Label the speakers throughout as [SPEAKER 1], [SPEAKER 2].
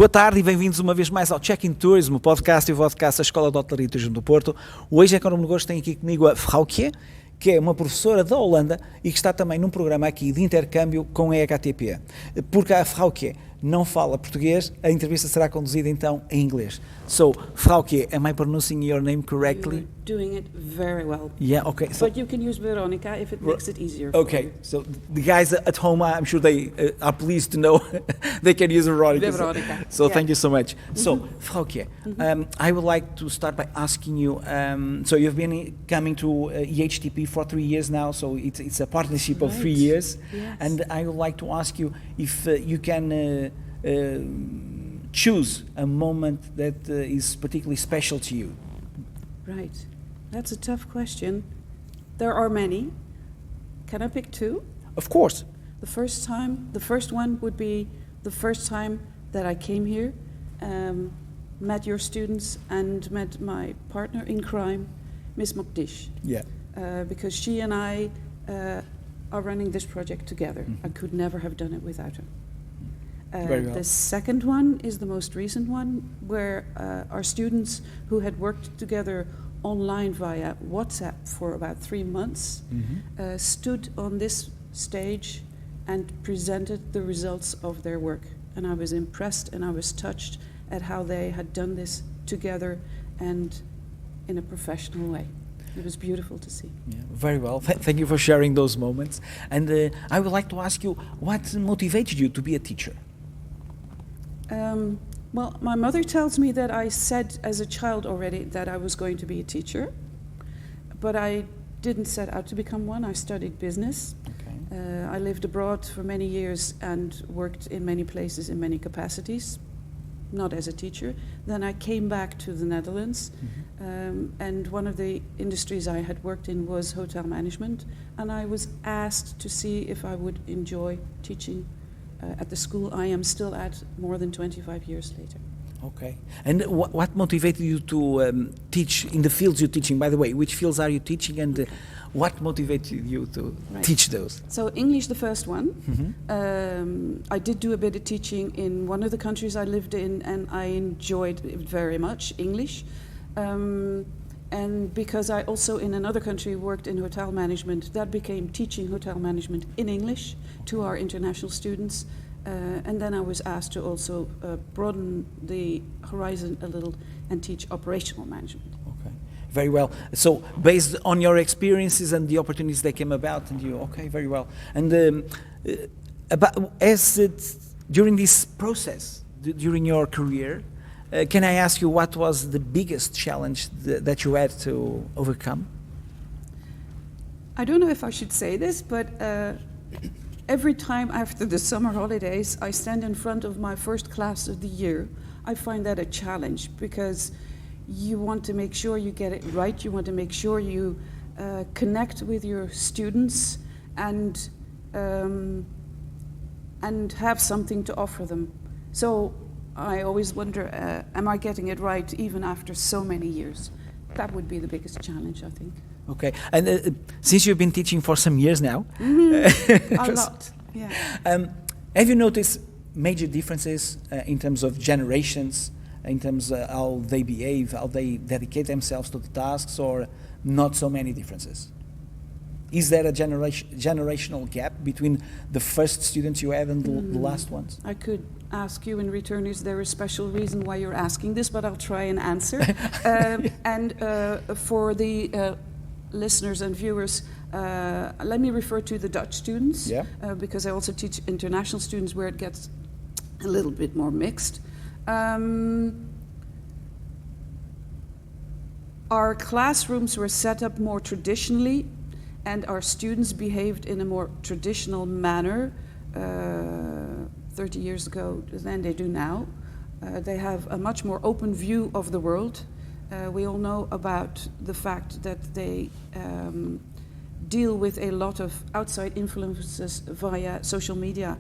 [SPEAKER 1] Boa tarde e bem-vindos uma vez mais ao Check-in Turismo, podcast e vodcast da Escola de Hotelaria e Turismo do Porto. Hoje é com o gosto tenho aqui comigo a Froukje, que é uma professora da Holanda e que está também num programa aqui de intercâmbio com a EHTP. Porque a Froukje não fala português, a entrevista será conduzida então em inglês. So, Froukje, am I pronouncing your name correctly?
[SPEAKER 2] You're doing it very well.
[SPEAKER 1] Yeah, okay. So,
[SPEAKER 2] but you can use Veronica if it makes it easier.
[SPEAKER 1] Okay, so the guys at home, I'm sure they are pleased to know they can use Veronica.
[SPEAKER 2] Veronica.
[SPEAKER 1] So
[SPEAKER 2] Yeah.
[SPEAKER 1] thank you so much. So, Froukje, I would like to start by asking you, so you've been coming to EHTP for 3 years now, so it's a partnership of 3 years.
[SPEAKER 2] Yes.
[SPEAKER 1] And I would like to ask you if you can choose a moment that is particularly special to you.
[SPEAKER 2] Right. That's a tough question. There are many. Can I pick two?
[SPEAKER 1] Of course.
[SPEAKER 2] The first one would be the first time that I came here, met your students and met my partner in crime, Miss Mokdish.
[SPEAKER 1] Yeah.
[SPEAKER 2] Because she and I are running this project together.
[SPEAKER 1] Mm-hmm.
[SPEAKER 2] I could never have done it without her.
[SPEAKER 1] Very well.
[SPEAKER 2] The second one is the most recent one, where our students who had worked together online via WhatsApp for about 3 months stood on this stage and presented the results of their work. And I was impressed and I was touched at how they had done this together and in a professional way. It was beautiful to see.
[SPEAKER 1] Yeah, very well. Thank you for sharing those moments. And I would like to ask you, what motivated you to be a teacher?
[SPEAKER 2] Well, my mother tells me that I said as a child already that I was going to be a teacher, but I didn't set out to become one. I studied business.
[SPEAKER 1] Okay.
[SPEAKER 2] I lived abroad for many years and worked in many places in many capacities, not as a teacher. Then I came back to the Netherlands, and one of the industries I had worked in was hotel management, and I was asked to see if I would enjoy teaching at the school I am still at more than 25 years later.
[SPEAKER 1] Okay. And what motivated you to teach in the fields you're teaching? By the way, which fields are you teaching, and what motivated you to teach those?
[SPEAKER 2] So English, the first one. I did do a bit of teaching in one of the countries I lived in, and I enjoyed it very much, English. And because I also in another country worked in hotel management, that became teaching hotel management in English to our international students. And then I was asked to also broaden the horizon a little and teach operational management.
[SPEAKER 1] Okay, very well. So based on your experiences and the opportunities that came about, and you, okay, very well. And during this process, during your career, can I ask you what was the biggest challenge that you had to overcome?
[SPEAKER 2] I don't know if I should say this, but every time after the summer holidays, I stand in front of my first class of the year. I find that a challenge because you want to make sure you get it right. You want to make sure you connect with your students and have something to offer them. So I always wonder, am I getting it right even after so many years? That would be the biggest challenge, I think.
[SPEAKER 1] Okay, and since you've been teaching for some years now,
[SPEAKER 2] a lot, yeah.
[SPEAKER 1] Have you noticed major differences in terms of generations, in terms of how they behave, how they dedicate themselves to the tasks, or not so many differences? Is there a generational gap between the first students you have and the last ones?
[SPEAKER 2] I could ask you in return, is there a special reason why you're asking this, but I'll try and answer. And for the listeners and viewers, let me refer to the Dutch students, because I also teach international students where it gets a little bit more mixed. Our classrooms were set up more traditionally, and our students behaved in a more traditional manner 30 years ago than they do now. They have a much more open view of the world. We all know about the fact that they deal with a lot of outside influences via social media,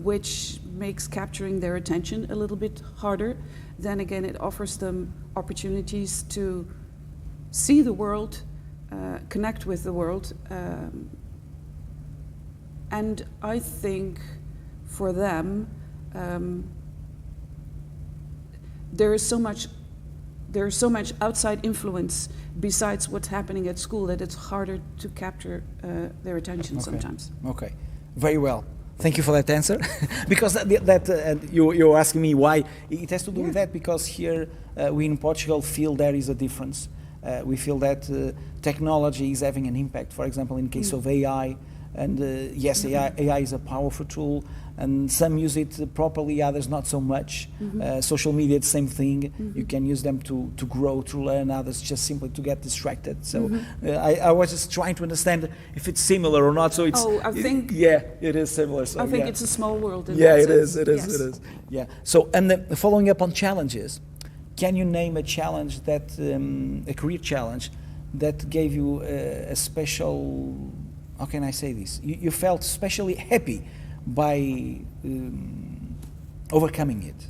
[SPEAKER 2] which makes capturing their attention a little bit harder. Then again, it offers them opportunities to see the world, connect with the world. And I think for them, there is so much outside influence besides what's happening at school that it's harder to capture their attention sometimes.
[SPEAKER 1] Okay, very well. Thank you for that answer. Because you're asking me why. It has to do with that because here we in Portugal feel there is a difference. We feel that technology is having an impact. For example, in case of AI, and yes, AI is a powerful tool, and some use it properly, others not so much. Social media, the same thing. You can use them to grow, to learn, others just simply to get distracted. So I was just trying to understand if it's similar or not. So it's.
[SPEAKER 2] Oh, I think.
[SPEAKER 1] Yeah, it is similar. So
[SPEAKER 2] I think it's a small world. In
[SPEAKER 1] yeah,
[SPEAKER 2] that
[SPEAKER 1] it
[SPEAKER 2] sense.
[SPEAKER 1] is. It is. Yeah. So, and following up on challenges, can you name a challenge that, a career challenge, that gave you a special? How can I say this? You felt especially happy by overcoming it.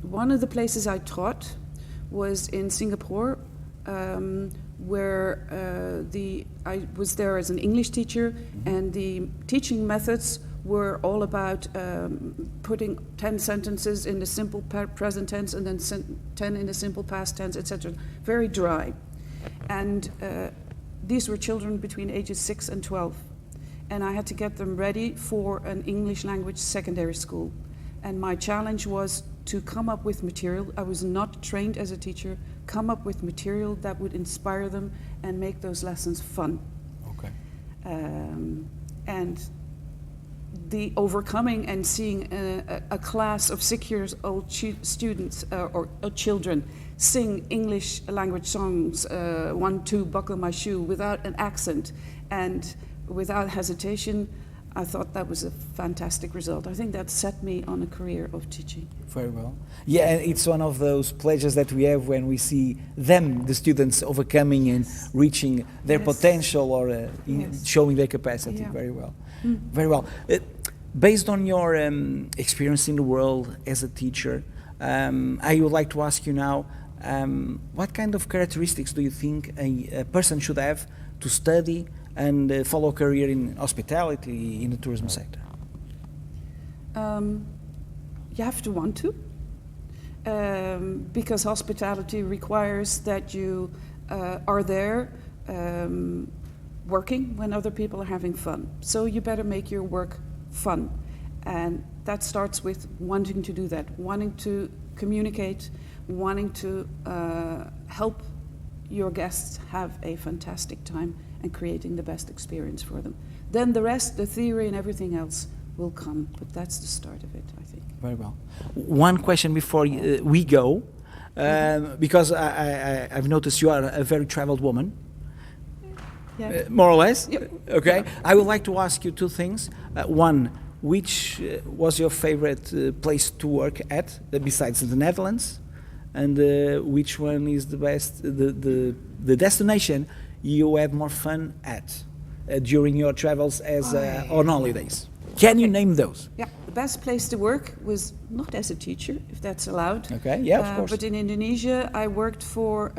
[SPEAKER 2] One of the places I taught was in Singapore, where I was there as an English teacher, and the teaching methods were all about putting 10 sentences in the simple present tense and then 10 in the simple past tense, etc. Very dry. And these were children between ages 6 and 12. And I had to get them ready for an English language secondary school. And my challenge was to come up with material. I was not trained as a teacher. Come up with material that would inspire them and make those lessons fun.
[SPEAKER 1] Okay.
[SPEAKER 2] And the overcoming and seeing a class of 6-year-old students or children sing English language songs, 1, 2, buckle my shoe, without an accent and without hesitation, I thought that was a fantastic result. I think that set me on a career of teaching.
[SPEAKER 1] Very well. Yeah, and it's one of those pleasures that we have when we see them, the students, overcoming and reaching their potential or showing their capacity.
[SPEAKER 2] Yeah.
[SPEAKER 1] Very well. Very well. Based on your experience in the world as a teacher, I would like to ask you now, what kind of characteristics do you think a person should have to study and follow a career in hospitality, in the tourism sector?
[SPEAKER 2] You have to want to, because hospitality requires that you are there working when other people are having fun. So you better make your work fun. And that starts with wanting to do that, wanting to communicate, wanting to help your guests have a fantastic time and creating the best experience for them. Then the rest, the theory and everything else will come, but that's the start of it, I think.
[SPEAKER 1] Very well. One question before we go, because I've noticed you are a very traveled woman.
[SPEAKER 2] Yeah.
[SPEAKER 1] More or less?
[SPEAKER 2] Yep.
[SPEAKER 1] Okay.
[SPEAKER 2] Yep.
[SPEAKER 1] I would like to ask you two things. One, which was your favorite place to work at, besides the Netherlands? And which one is the best, the destination you had more fun at during your travels as on holidays? Can you name those?
[SPEAKER 2] Yeah, the best place to work was not as a teacher, if that's allowed.
[SPEAKER 1] Okay, yeah, of course.
[SPEAKER 2] But in Indonesia, I worked for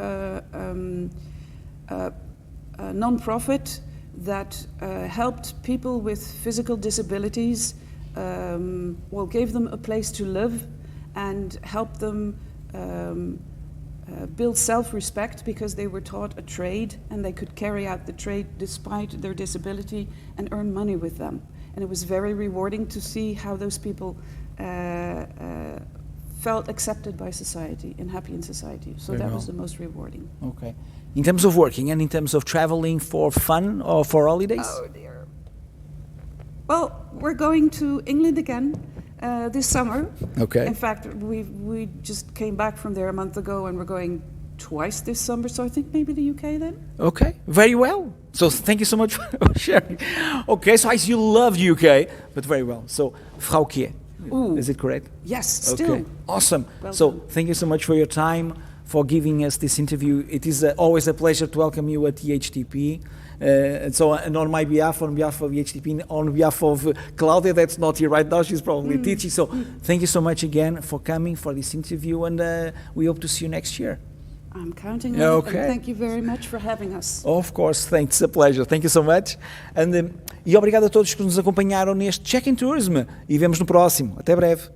[SPEAKER 2] a non-profit that helped people with physical disabilities, gave them a place to live and helped them build self-respect because they were taught a trade and they could carry out the trade despite their disability and earn money with them. And it was very rewarding to see how those people felt accepted by society and happy in society. So that was the most rewarding.
[SPEAKER 1] Okay. In terms of working and in terms of traveling for fun or for holidays?
[SPEAKER 2] Oh dear. Well, we're going to England again this summer.
[SPEAKER 1] Okay.
[SPEAKER 2] In fact, we just came back from there a month ago and we're going twice this summer, so I think maybe the UK then.
[SPEAKER 1] Okay, very well. So thank you so much for sharing. Okay, so I see you love the UK, but very well. So, Froukje, is it correct?
[SPEAKER 2] Yes, still.
[SPEAKER 1] Okay, awesome.
[SPEAKER 2] Well
[SPEAKER 1] so
[SPEAKER 2] done.
[SPEAKER 1] thank you so much for your time, for giving us this interview. It is always a pleasure to welcome you at EHTP. And on my behalf, on behalf of EHTP, on behalf of Claudia, that's not here right now, she's probably teaching. So thank you so much again for coming for this interview, and we hope to see you next year.
[SPEAKER 2] I'm counting on
[SPEAKER 1] Okay.
[SPEAKER 2] it, and thank you very much for having us.
[SPEAKER 1] Of course, thanks, it's a pleasure. Thank you so much. E obrigado a todos que nos acompanharam neste Check-in Tourism. E vemos no próximo. Até breve.